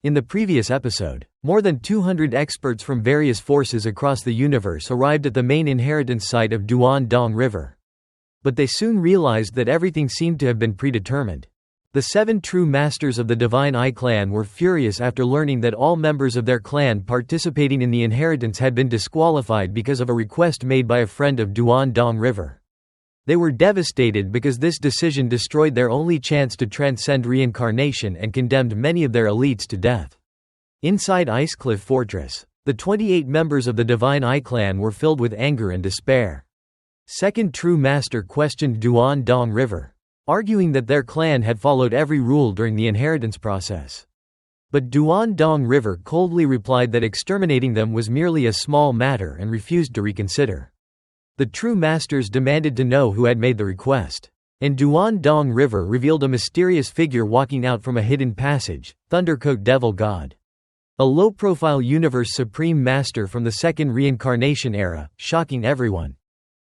In the previous episode, more than 200 experts from various forces across the universe arrived at the main inheritance site of Duan Dong River. But they soon realized that everything seemed to have been predetermined. The 7 true masters of the Divine Eye clan were furious after learning that all members of their clan participating in the inheritance had been disqualified because of a request made by a friend of Duan Dong River. They were devastated because this decision destroyed their only chance to transcend reincarnation and condemned many of their elites to death. Inside Icecliff Fortress, the 28 members of the Divine Eye clan were filled with anger and despair. Second True Master questioned Duan Dong River, arguing that their clan had followed every rule during the inheritance process. But Duan Dong River coldly replied that exterminating them was merely a small matter and refused to reconsider. The true masters demanded to know who had made the request. And Duan Dong River revealed a mysterious figure walking out from a hidden passage, Thundercoat Devil God. A low-profile universe supreme master from the second reincarnation era, shocking everyone,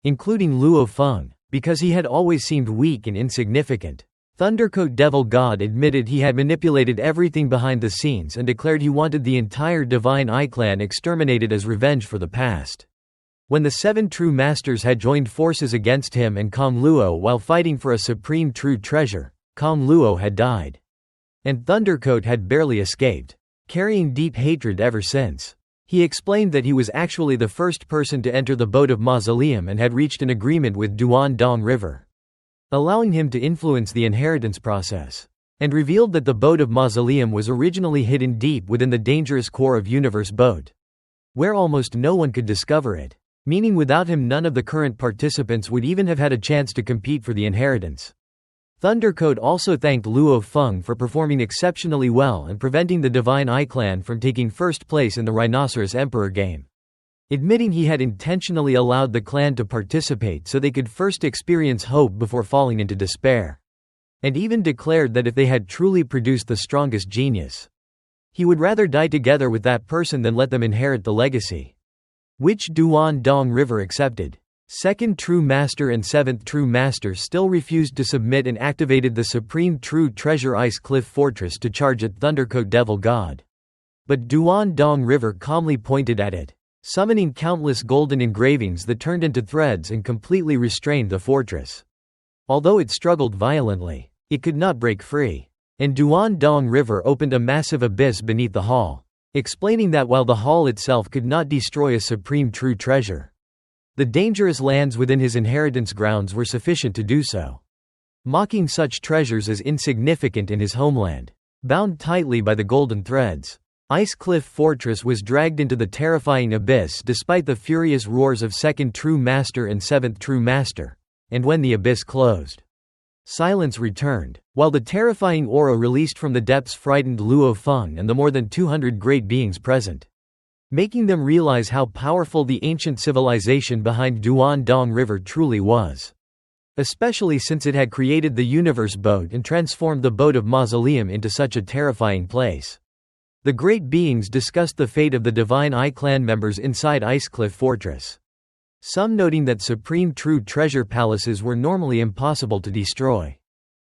including Luo Feng, because he had always seemed weak and insignificant. Thundercoat Devil God admitted he had manipulated everything behind the scenes and declared he wanted the entire Divine Eye clan exterminated as revenge for the past. When the 7 true masters had joined forces against him and Kong Luo while fighting for a supreme true treasure, Kong Luo had died. And Thundercoat had barely escaped, carrying deep hatred ever since. He explained that he was actually the first person to enter the boat of Mausoleum and had reached an agreement with Duan Dong River, allowing him to influence the inheritance process, and revealed that the boat of Mausoleum was originally hidden deep within the dangerous core of Universe Boat, where almost no one could discover it. Meaning without him none of the current participants would even have had a chance to compete for the inheritance. Thundercoat also thanked Luo Feng for performing exceptionally well and preventing the Divine Eye clan from taking first place in the Rhinoceros Emperor game, admitting he had intentionally allowed the clan to participate so they could first experience hope before falling into despair, and even declared that if they had truly produced the strongest genius, he would rather die together with that person than let them inherit the legacy, which Duan Dong River accepted. Second True Master and 7th True Master still refused to submit and activated the Supreme True Treasure Ice Cliff Fortress to charge at Thundercoat Devil God. But Duan Dong River calmly pointed at it, summoning countless golden engravings that turned into threads and completely restrained the fortress. Although it struggled violently, it could not break free. And Duan Dong River opened a massive abyss beneath the hall, explaining that while the hall itself could not destroy a supreme true treasure, the dangerous lands within his inheritance grounds were sufficient to do so, mocking such treasures as insignificant in his homeland. Bound tightly by the golden threads, Ice Cliff Fortress was dragged into the terrifying abyss despite the furious roars of 2nd True Master and 7th True Master, and when the abyss closed, silence returned, while the terrifying aura released from the depths frightened Luo Feng and the more than 200 great beings present, making them realize how powerful the ancient civilization behind Duan Dong River truly was, especially since it had created the Universe Boat and transformed the boat of Mausoleum into such a terrifying place. The great beings discussed the fate of the Divine Eye clan members inside Icecliff Fortress, some noting that supreme true treasure palaces were normally impossible to destroy,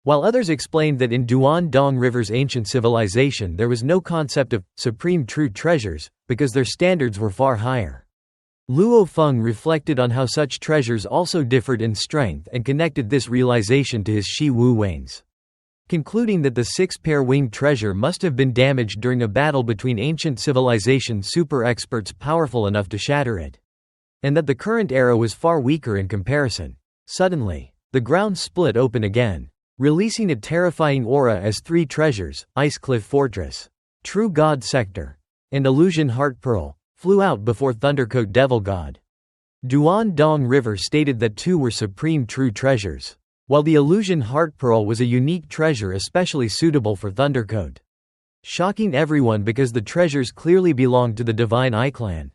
while others explained that in Duan Dong River's ancient civilization there was no concept of supreme true treasures, because their standards were far higher. Luo Feng reflected on how such treasures also differed in strength and connected this realization to his Shi Wu Wings, concluding that the 6-pair-winged treasure must have been damaged during a battle between ancient civilization super experts powerful enough to shatter it, and that the current era was far weaker in comparison. Suddenly, the ground split open again, releasing a terrifying aura as 3 treasures, Icecliff Fortress, True God Sector, and Illusion Heart Pearl, flew out before Thundercoat Devil God. Duan Dong River stated that 2 were supreme true treasures, while the Illusion Heart Pearl was a unique treasure especially suitable for Thundercoat, shocking everyone because the treasures clearly belonged to the Divine Eye clan,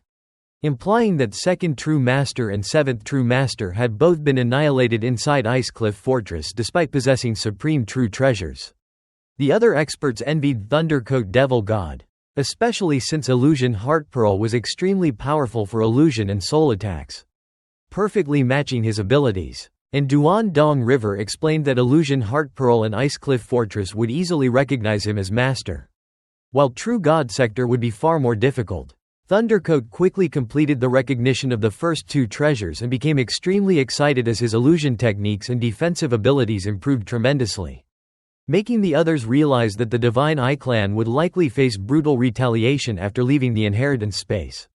implying that 2nd True Master and 7th True Master had both been annihilated inside Icecliff Fortress despite possessing supreme true treasures. The other experts envied Thundercoat Devil God, especially since Illusion Heart Pearl was extremely powerful for illusion and soul attacks, perfectly matching his abilities. And Duan Dong River explained that Illusion Heart Pearl and Icecliff Fortress would easily recognize him as master. while true God sector would be far more difficult. Thundercoat quickly completed the recognition of the first two treasures and became extremely excited as his illusion techniques and defensive abilities improved tremendously, making the others realize that the Divine Eye clan would likely face brutal retaliation after leaving the inheritance space.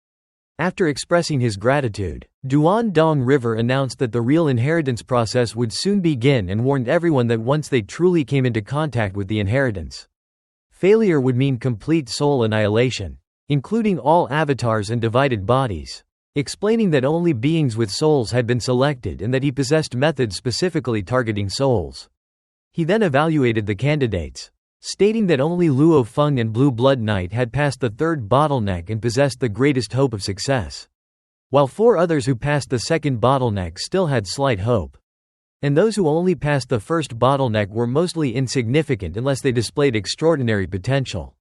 After expressing his gratitude, Duan Dong River announced that the real inheritance process would soon begin and warned everyone that once they truly came into contact with the inheritance, failure would mean complete soul annihilation, including all avatars and divided bodies, explaining that only beings with souls had been selected and that he possessed methods specifically targeting souls. He then evaluated the candidates, stating that only Luo Feng and Blue Blood Knight had passed the third bottleneck and possessed the greatest hope of success, while 4 others who passed the second bottleneck still had slight hope. And those who only passed the first bottleneck were mostly insignificant unless they displayed extraordinary potential,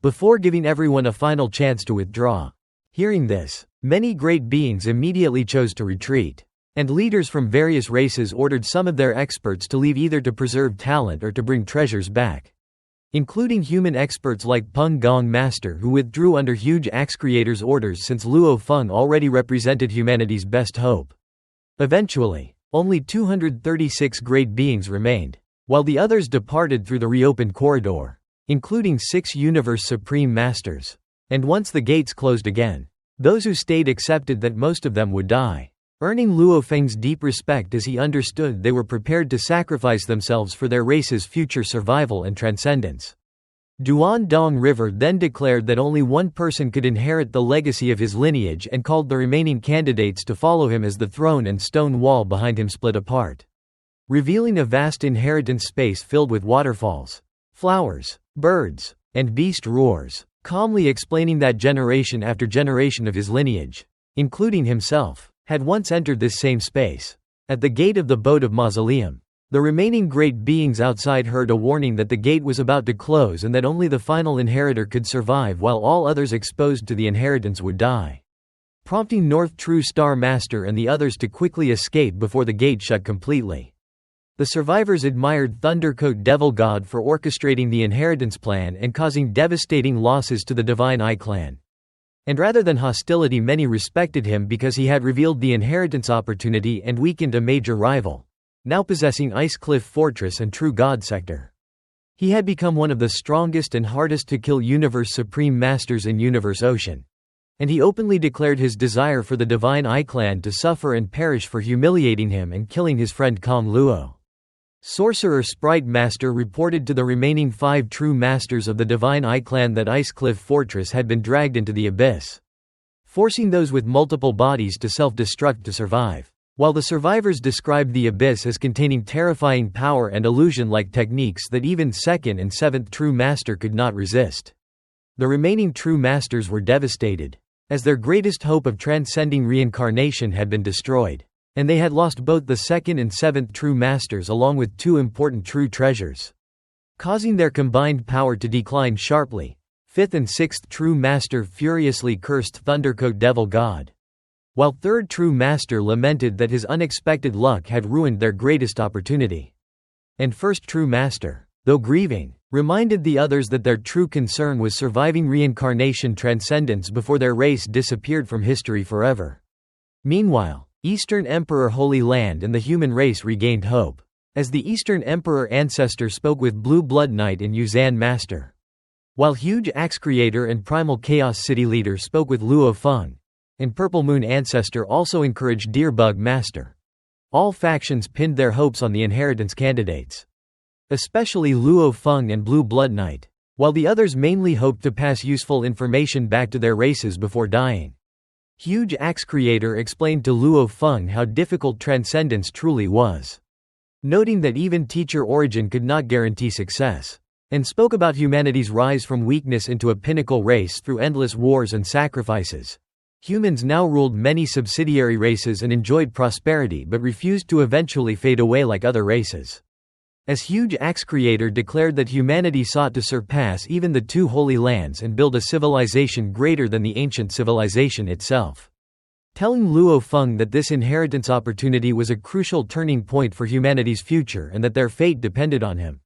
before giving everyone a final chance to withdraw. Hearing this, many great beings immediately chose to retreat, and leaders from various races ordered some of their experts to leave either to preserve talent or to bring treasures back, including human experts like Peng Gong Master, who withdrew under Huge Axe Creator's orders since Luo Feng already represented humanity's best hope. Eventually, only 236 great beings remained, while the others departed through the reopened corridor, including 6 Universe Supreme Masters. And once the gates closed again, those who stayed accepted that most of them would die, earning Luo Feng's deep respect as he understood they were prepared to sacrifice themselves for their race's future survival and transcendence. Duan Dong River then declared that only one person could inherit the legacy of his lineage and called the remaining candidates to follow him as the throne and stone wall behind him split apart, revealing a vast inheritance space filled with waterfalls, flowers, birds, and beast roars, calmly explaining that generation after generation of his lineage, including himself, had once entered this same space. At the gate of the Boat of Mausoleum, the remaining great beings outside heard a warning that the gate was about to close and that only the final inheritor could survive while all others exposed to the inheritance would die, prompting North True Star Master and the others to quickly escape before the gate shut completely. The survivors admired Thundercoat Devil God for orchestrating the inheritance plan and causing devastating losses to the Divine Eye clan. And rather than hostility, many respected him because he had revealed the inheritance opportunity and weakened a major rival, now possessing Ice Cliff Fortress and True God Sector. He had become one of the strongest and hardest to kill Universe Supreme Masters in Universe Ocean, and he openly declared his desire for the Divine Eye clan to suffer and perish for humiliating him and killing his friend Kong Luo. Sorcerer Sprite Master reported to the remaining 5 true masters of the Divine Eye clan that Ice Cliff Fortress had been dragged into the abyss, forcing those with multiple bodies to self-destruct to survive. While the survivors described the abyss as containing terrifying power and illusion-like techniques that even 2nd and 7th True Master could not resist, the remaining True Masters were devastated, as their greatest hope of transcending reincarnation had been destroyed, and they had lost both the 2nd and 7th True Masters along with 2 important true treasures, causing their combined power to decline sharply. 5th and 6th True Master furiously cursed Thundercoat Devil God, while 3rd True Master lamented that his unexpected luck had ruined their greatest opportunity. And 1st True Master, though grieving, reminded the others that their true concern was surviving reincarnation transcendence before their race disappeared from history forever. Meanwhile, Eastern Emperor Holy Land and the human race regained hope, as the Eastern Emperor Ancestor spoke with Blue Blood Knight and Yuzan Master, while Huge Axe Creator and Primal Chaos City Leader spoke with Luo Feng, and Purple Moon Ancestor also encouraged Deerbug Master. All factions pinned their hopes on the inheritance candidates, especially Luo Feng and Blue Blood Knight, while the others mainly hoped to pass useful information back to their races before dying. Huge Axe Creator explained to Luo Feng how difficult transcendence truly was, noting that even Teacher Origin could not guarantee success, and spoke about humanity's rise from weakness into a pinnacle race through endless wars and sacrifices. Humans now ruled many subsidiary races and enjoyed prosperity but refused to eventually fade away like other races. As Huge Axe Creator declared that humanity sought to surpass even the 2 Holy Lands and build a civilization greater than the ancient civilization itself, telling Luo Feng that this inheritance opportunity was a crucial turning point for humanity's future and that their fate depended on him.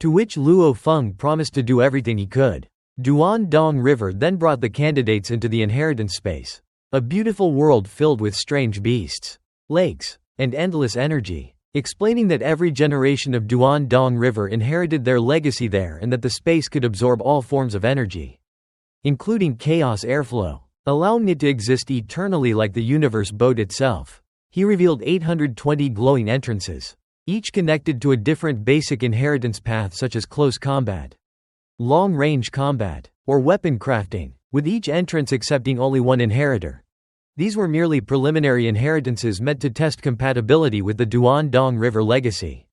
To which Luo Feng promised to do everything he could. Duan Dong River then brought the candidates into the inheritance space. A beautiful world filled with strange beasts, lakes, and endless energy, explaining that every generation of Duan Dong River inherited their legacy there and that the space could absorb all forms of energy, including chaos airflow, allowing it to exist eternally like the universe boat itself. He revealed 820 glowing entrances, each connected to a different basic inheritance path such as close combat, long-range combat, or weapon crafting, with each entrance accepting only one inheritor. These were merely preliminary inheritances meant to test compatibility with the Duan Dong River legacy.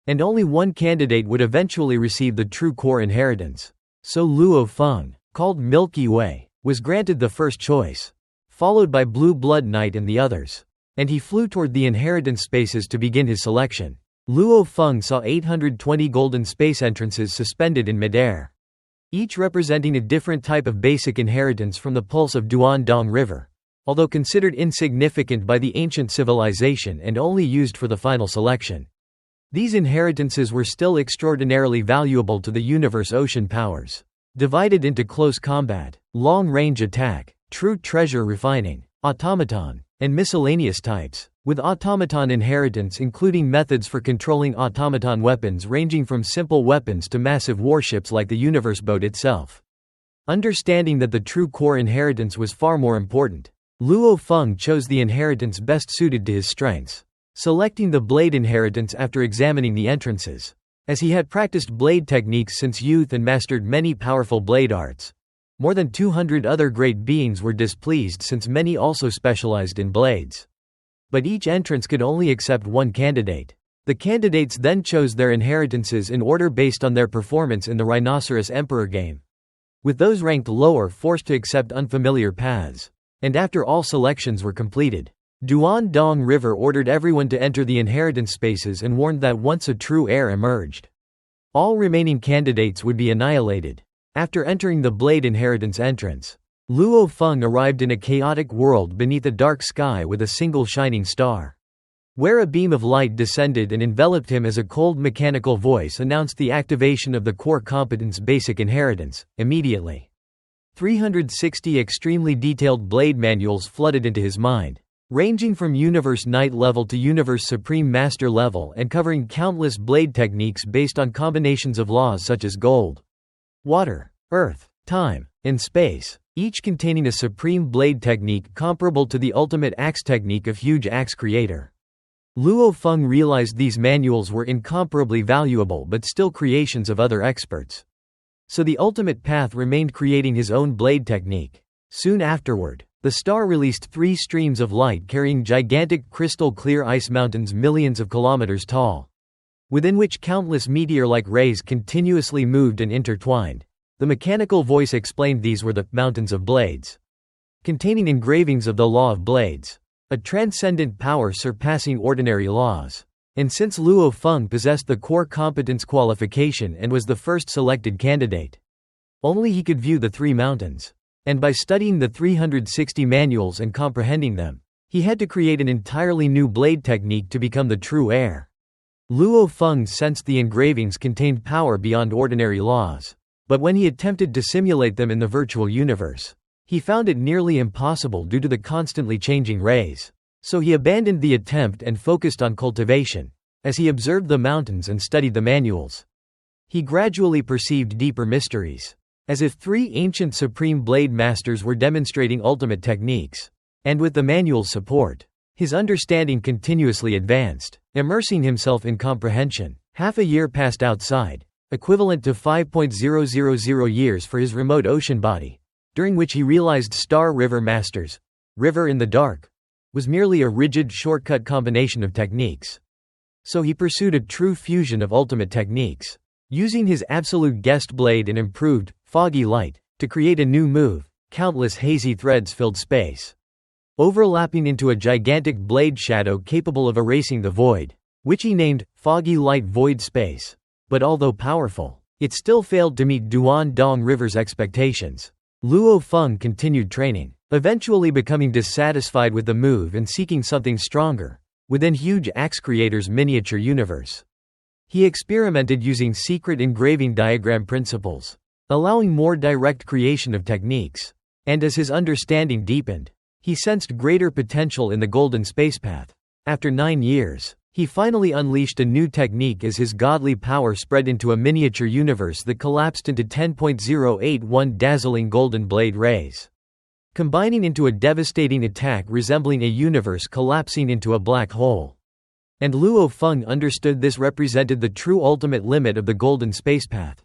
And only one candidate would eventually receive the true core inheritance. So Luo Feng, called Milky Way, was granted the first choice, followed by Blue Blood Knight and the others. And he flew toward the inheritance spaces to begin his selection. Luo Feng saw 820 golden space entrances suspended in midair, each representing a different type of basic inheritance from the pulse of Duan Dong River, although considered insignificant by the ancient civilization and only used for the final selection. These inheritances were still extraordinarily valuable to the universe ocean powers, divided into close combat, long-range attack, true treasure refining, automaton, and miscellaneous types, with automaton inheritance including methods for controlling automaton weapons ranging from simple weapons to massive warships like the universe boat itself. Understanding that the true core inheritance was far more important, Luo Feng chose the inheritance best suited to his strengths, selecting the blade inheritance after examining the entrances. As he had practiced blade techniques since youth and mastered many powerful blade arts, more than 200 other great beings were displeased since many also specialized in blades. But each entrance could only accept one candidate. The candidates then chose their inheritances in order based on their performance in the Rhinoceros Emperor game, with those ranked lower forced to accept unfamiliar paths. And after all selections were completed, Duan Dong River ordered everyone to enter the inheritance spaces and warned that once a true heir emerged, all remaining candidates would be annihilated. After entering the blade inheritance entrance, Luo Feng arrived in a chaotic world beneath a dark sky with a single shining star, where a beam of light descended and enveloped him as a cold mechanical voice announced the activation of the core competence basic inheritance. Immediately, 360 extremely detailed blade manuals flooded into his mind, ranging from Universe Knight level to Universe Supreme Master level and covering countless blade techniques based on combinations of laws such as gold, water, earth, time, and space, each containing a supreme blade technique comparable to the ultimate axe technique of huge axe creator. Luo Feng realized these manuals were incomparably valuable but still creations of other experts. So the ultimate path remained creating his own blade technique. Soon afterward, the star released 3 streams of light carrying gigantic crystal-clear ice mountains millions of kilometers tall, within which countless meteor-like rays continuously moved and intertwined. The mechanical voice explained these were the mountains of blades, containing engravings of the law of blades, a transcendent power surpassing ordinary laws. And since Luo Feng possessed the core competence qualification and was the first selected candidate, only he could view the 3 mountains. And by studying the 360 manuals and comprehending them, he had to create an entirely new blade technique to become the true heir. Luo Feng sensed the engravings contained power beyond ordinary laws, but when he attempted to simulate them in the virtual universe, he found it nearly impossible due to the constantly changing rays. So he abandoned the attempt and focused on cultivation. As he observed the mountains and studied the manuals, he gradually perceived deeper mysteries, as if 3 ancient supreme blade masters were demonstrating ultimate techniques. And with the manual's support, his understanding continuously advanced, immersing himself in comprehension. Half a year passed outside, equivalent to 5.000 years for his remote ocean body, during which he realized Star River Masters, River in the Dark, was merely a rigid shortcut combination of techniques. So he pursued a true fusion of ultimate techniques, using his absolute guest blade and improved, foggy light, to create a new move. Countless hazy threads filled space, overlapping into a gigantic blade shadow capable of erasing the void, which he named Foggy Light Void Space. But although powerful, it still failed to meet Duan Dong River's expectations. Luo Feng continued training, eventually becoming dissatisfied with the move and seeking something stronger, within Huge Axe Creator's miniature universe. He experimented using secret engraving diagram principles, allowing more direct creation of techniques. And as his understanding deepened, he sensed greater potential in the golden space path. After 9 years, he finally unleashed a new technique as his godly power spread into a miniature universe that collapsed into 10.081 dazzling golden blade rays, combining into a devastating attack resembling a universe collapsing into a black hole. And Luo Feng understood this represented the true ultimate limit of the golden space path.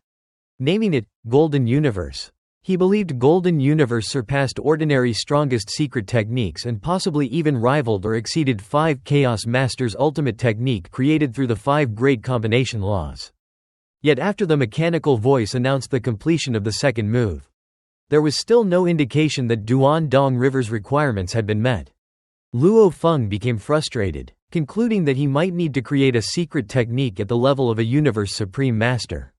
Naming it Golden Universe, he believed Golden Universe surpassed ordinary strongest secret techniques and possibly even rivaled or exceeded 5 Chaos Masters' ultimate technique created through the 5 Great Combination Laws. Yet after the mechanical voice announced the completion of the second move, there was still no indication that Duan Dong River's requirements had been met. Luo Feng became frustrated, concluding that he might need to create a secret technique at the level of a Universe Supreme Master.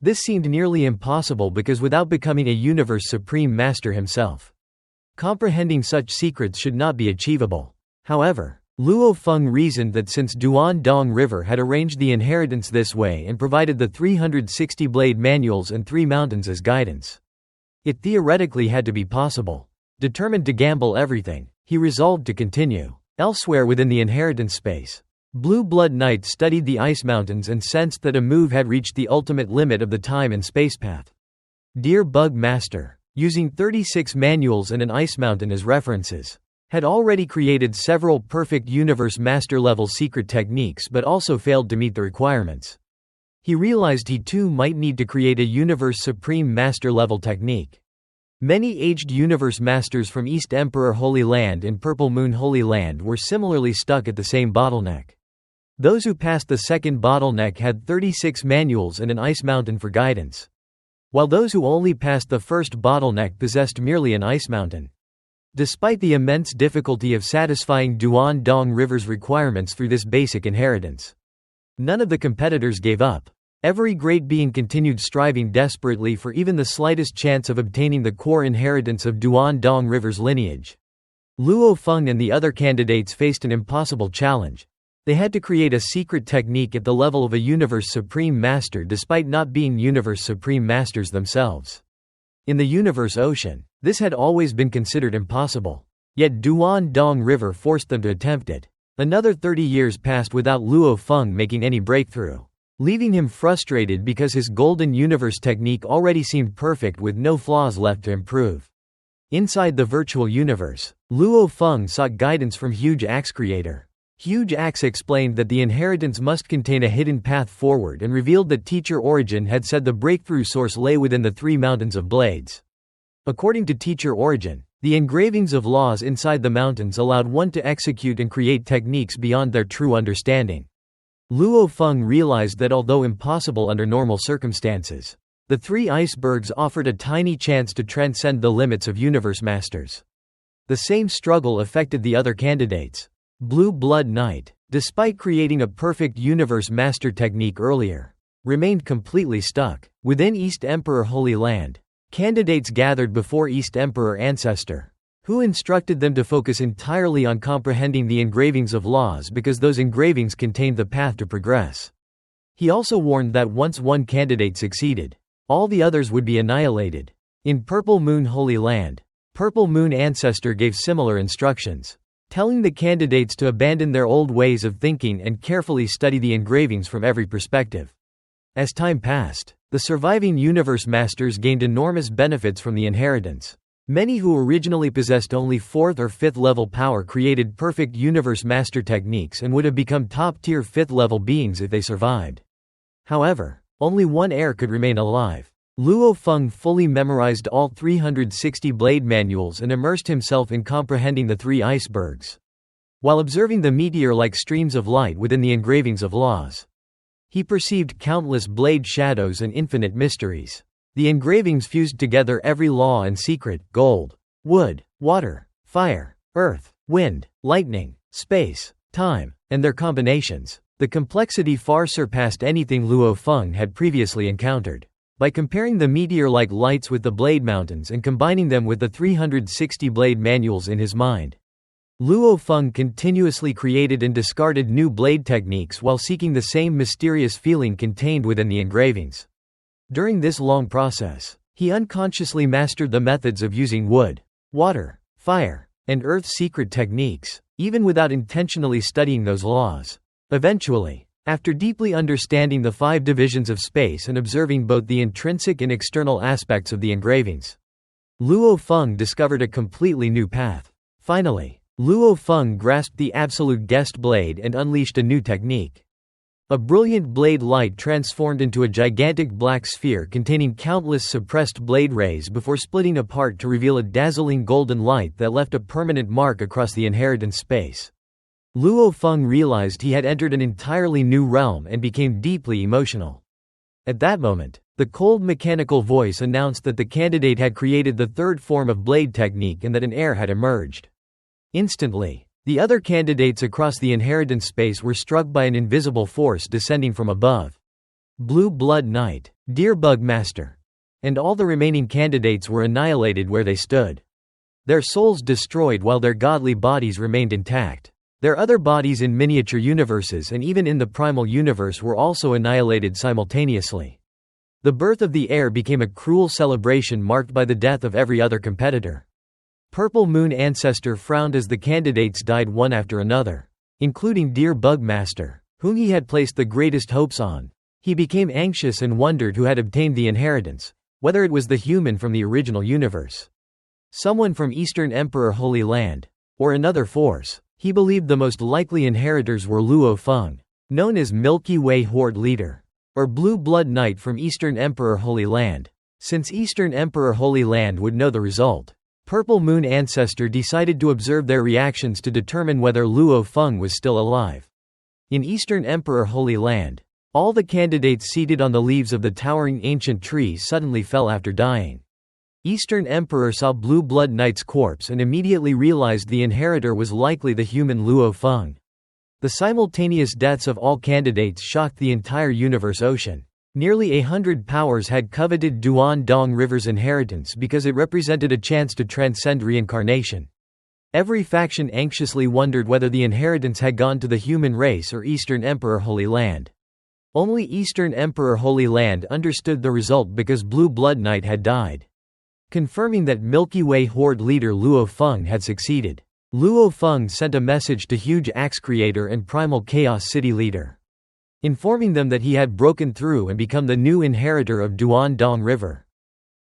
This seemed nearly impossible because without becoming a Universe Supreme Master himself, comprehending such secrets should not be achievable. However, Luo Feng reasoned that since Duan Dong River had arranged the inheritance this way and provided the 360 blade manuals and 3 mountains as guidance, it theoretically had to be possible. Determined to gamble everything, he resolved to continue. Elsewhere within the inheritance space, Blue Blood Knight studied the ice mountains and sensed that a move had reached the ultimate limit of the time and space path. Dear Bug Master, using 36 manuals and an ice mountain as references, had already created several perfect Universe Master level secret techniques but also failed to meet the requirements. He realized he too might need to create a Universe Supreme Master level technique. Many aged Universe Masters from East Emperor Holy Land and Purple Moon Holy Land were similarly stuck at the same bottleneck. Those who passed the second bottleneck had 36 manuals and an ice mountain for guidance, while those who only passed the first bottleneck possessed merely an ice mountain. Despite the immense difficulty of satisfying Duan Dong River's requirements through this basic inheritance, none of the competitors gave up. Every great being continued striving desperately for even the slightest chance of obtaining the core inheritance of Duan Dong River's lineage. Luo Feng and the other candidates faced an impossible challenge. They had to create a secret technique at the level of a Universe Supreme Master despite not being Universe Supreme Masters themselves. In the Universe Ocean, this had always been considered impossible. Yet Duan Dong River forced them to attempt it. Another 30 years passed without Luo Feng making any breakthrough, leaving him frustrated because his Golden Universe technique already seemed perfect with no flaws left to improve. Inside the virtual universe, Luo Feng sought guidance from Huge Axe Creator. Huge Axe explained that the inheritance must contain a hidden path forward and revealed that Teacher Origin had said the breakthrough source lay within the 3 mountains of blades. According to Teacher Origin, the engravings of laws inside the mountains allowed one to execute and create techniques beyond their true understanding. Luo Feng realized that although impossible under normal circumstances, the 3 icebergs offered a tiny chance to transcend the limits of Universe Masters. The same struggle affected the other candidates. Blue Blood Knight, despite creating a perfect Universe Master technique earlier, remained completely stuck. Within East Emperor Holy Land, candidates gathered before East Emperor Ancestor, who instructed them to focus entirely on comprehending the engravings of laws because those engravings contained the path to progress. He also warned that once one candidate succeeded, all the others would be annihilated. In Purple Moon Holy Land, Purple Moon Ancestor gave similar instructions, telling the candidates to abandon their old ways of thinking and carefully study the engravings from every perspective. As time passed, the surviving Universe Masters gained enormous benefits from the inheritance. Many who originally possessed only 4th or 5th level power created perfect Universe Master techniques and would have become top-tier 5th level beings if they survived. However, only one heir could remain alive. Luo Feng fully memorized all 360 blade manuals and immersed himself in comprehending the 3 icebergs, while observing the meteor-like streams of light within the engravings of laws. He perceived countless blade shadows and infinite mysteries. The engravings fused together every law and secret: gold, wood, water, fire, earth, wind, lightning, space, time, and their combinations. The complexity far surpassed anything Luo Feng had previously encountered. By comparing the meteor-like lights with the blade mountains and combining them with the 360 blade manuals in his mind, Luo Feng continuously created and discarded new blade techniques while seeking the same mysterious feeling contained within the engravings. During this long process, He unconsciously mastered the methods of using wood, water, fire, and earth's secret techniques, even without intentionally studying those laws. Eventually, after deeply understanding the 5 divisions of space and observing both the intrinsic and external aspects of the engravings, Luo Feng discovered a completely new path. Finally, Luo Feng grasped the absolute guest blade and unleashed a new technique. A brilliant blade light transformed into a gigantic black sphere containing countless suppressed blade rays before splitting apart to reveal a dazzling golden light that left a permanent mark across the inheritance space. Luo Feng realized he had entered an entirely new realm and became deeply emotional. At that moment, the cold mechanical voice announced that the candidate had created the 3rd form of blade technique and that an heir had emerged. Instantly, the other candidates across the inheritance space were struck by an invisible force descending from above. Blue Blood Knight, Deer Bug Master, and all the remaining candidates were annihilated where they stood. Their souls destroyed while their godly bodies remained intact. Their other bodies in miniature universes and even in the primal universe were also annihilated simultaneously. The birth of the heir became a cruel celebration marked by the death of every other competitor. Purple Moon Ancestor frowned as the candidates died one after another, including Deer Bug Master, whom he had placed the greatest hopes on. He became anxious and wondered who had obtained the inheritance, whether it was the human from the original universe, someone from Eastern Emperor Holy Land, or another force. He believed the most likely inheritors were Luo Feng, known as Milky Way Horde Leader, or Blue Blood Knight from Eastern Emperor Holy Land. Since Eastern Emperor Holy Land would know the result, Purple Moon Ancestor decided to observe their reactions to determine whether Luo Feng was still alive. In Eastern Emperor Holy Land, all the candidates seated on the leaves of the towering ancient tree suddenly fell after dying. Eastern Emperor saw Blue Blood Knight's corpse and immediately realized the inheritor was likely the human Luo Feng. The simultaneous deaths of all candidates shocked the entire universe ocean. Nearly 100 powers had coveted Duan Dong River's inheritance because it represented a chance to transcend reincarnation. Every faction anxiously wondered whether the inheritance had gone to the human race or Eastern Emperor Holy Land. Only Eastern Emperor Holy Land understood the result because Blue Blood Knight had died, confirming that Milky Way Horde leader Luo Feng had succeeded. Luo Feng sent a message to Huge Axe Creator and Primal Chaos City leader, informing them that he had broken through and become the new inheritor of Duan Dong River.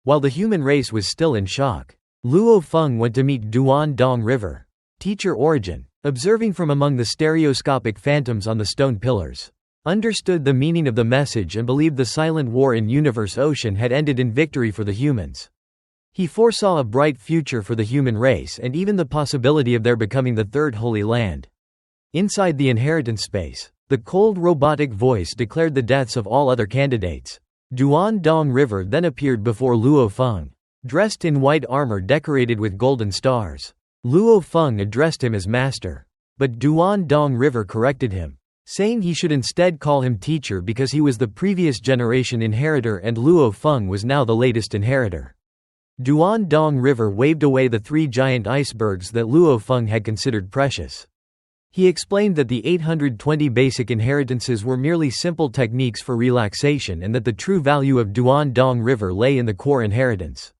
While the human race was still in shock, Luo Feng went to meet Duan Dong River teacher Origin, observing from among the stereoscopic phantoms on the stone pillars, understood the meaning of the message and believed the silent war in Universe Ocean had ended in victory for the humans. He foresaw a bright future for the human race and even the possibility of their becoming the 3rd Holy Land. Inside the inheritance space, the cold robotic voice declared the deaths of all other candidates. Duan Dong River then appeared before Luo Feng, dressed in white armor decorated with golden stars. Luo Feng addressed him as master, but Duan Dong River corrected him, saying he should instead call him teacher because he was the previous generation inheritor and Luo Feng was now the latest inheritor. Duan Dong River waved away the 3 giant icebergs that Luo Feng had considered precious. He explained that the 820 basic inheritances were merely simple techniques for relaxation and that the true value of Duan Dong River lay in the core inheritance.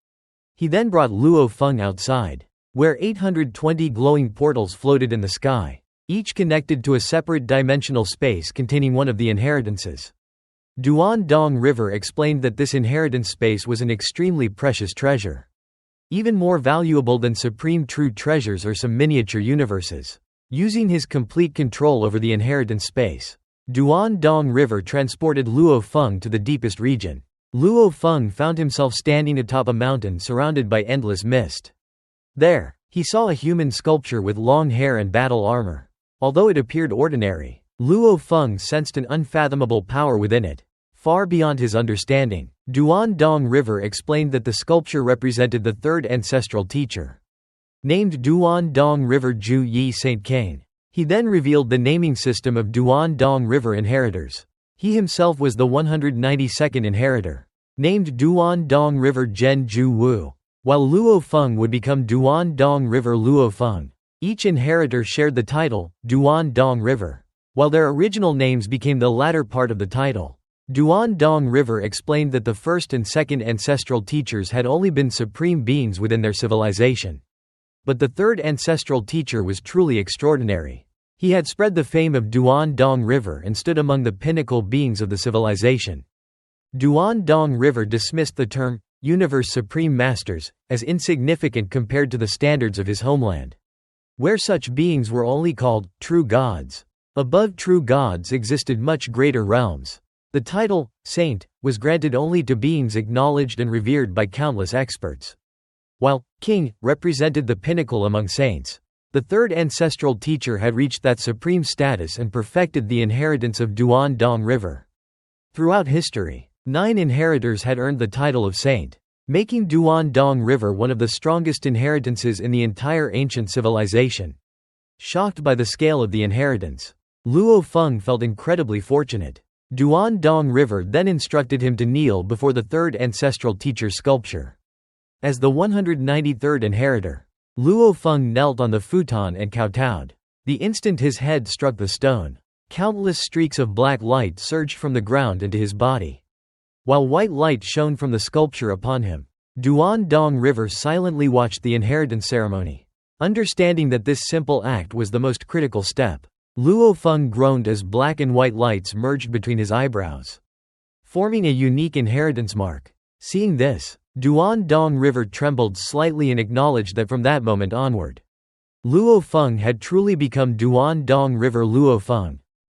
He then brought Luo Feng outside, where 820 glowing portals floated in the sky, each connected to a separate dimensional space containing one of the inheritances. Duan Dong River explained that this inheritance space was an extremely precious treasure. Even more valuable than supreme true treasures are some miniature universes. Using his complete control over the inheritance space, Duan Dong River transported Luo Feng to the deepest region. Luo Feng found himself standing atop a mountain surrounded by endless mist. There, he saw a human sculpture with long hair and battle armor. Although it appeared ordinary, Luo Feng sensed an unfathomable power within it, far beyond his understanding. Duan Dong River explained that the sculpture represented the 3rd ancestral teacher, named Duan Dong River Ju Yi Saint Kane. He then revealed the naming system of Duan Dong River inheritors. He himself was the 192nd inheritor, named Duan Dong River Zhen Ju Wu, while Luo Feng would become Duan Dong River Luo Feng. Each inheritor shared the title, Duan Dong River, while their original names became the latter part of the title. Duan Dong River explained that the first and second ancestral teachers had only been supreme beings within their civilization. But the third ancestral teacher was truly extraordinary. He had spread the fame of Duan Dong River and stood among the pinnacle beings of the civilization. Duan Dong River dismissed the term, Universe Supreme Masters, as insignificant compared to the standards of his homeland, where such beings were only called true gods. Above true gods existed much greater realms. The title, saint, was granted only to beings acknowledged and revered by countless experts, while king represented the pinnacle among saints. The third ancestral teacher had reached that supreme status and perfected the inheritance of Duan Dong River. Throughout history, 9 inheritors had earned the title of saint, making Duan Dong River one of the strongest inheritances in the entire ancient civilization. Shocked by the scale of the inheritance, Luo Feng felt incredibly fortunate. Duan Dong River then instructed him to kneel before the third ancestral teacher's sculpture. As the 193rd inheritor, Luo Feng knelt on the futon and kowtowed. The instant his head struck the stone, countless streaks of black light surged from the ground into his body, while white light shone from the sculpture upon him. Duan Dong River silently watched the inheritance ceremony. Understanding that this simple act was the most critical step, Luo Feng groaned as black and white lights merged between his eyebrows, forming a unique inheritance mark. Seeing this, Duan Dong River trembled slightly and acknowledged that from that moment onward, Luo Feng had truly become Duan Dong River Luo Feng.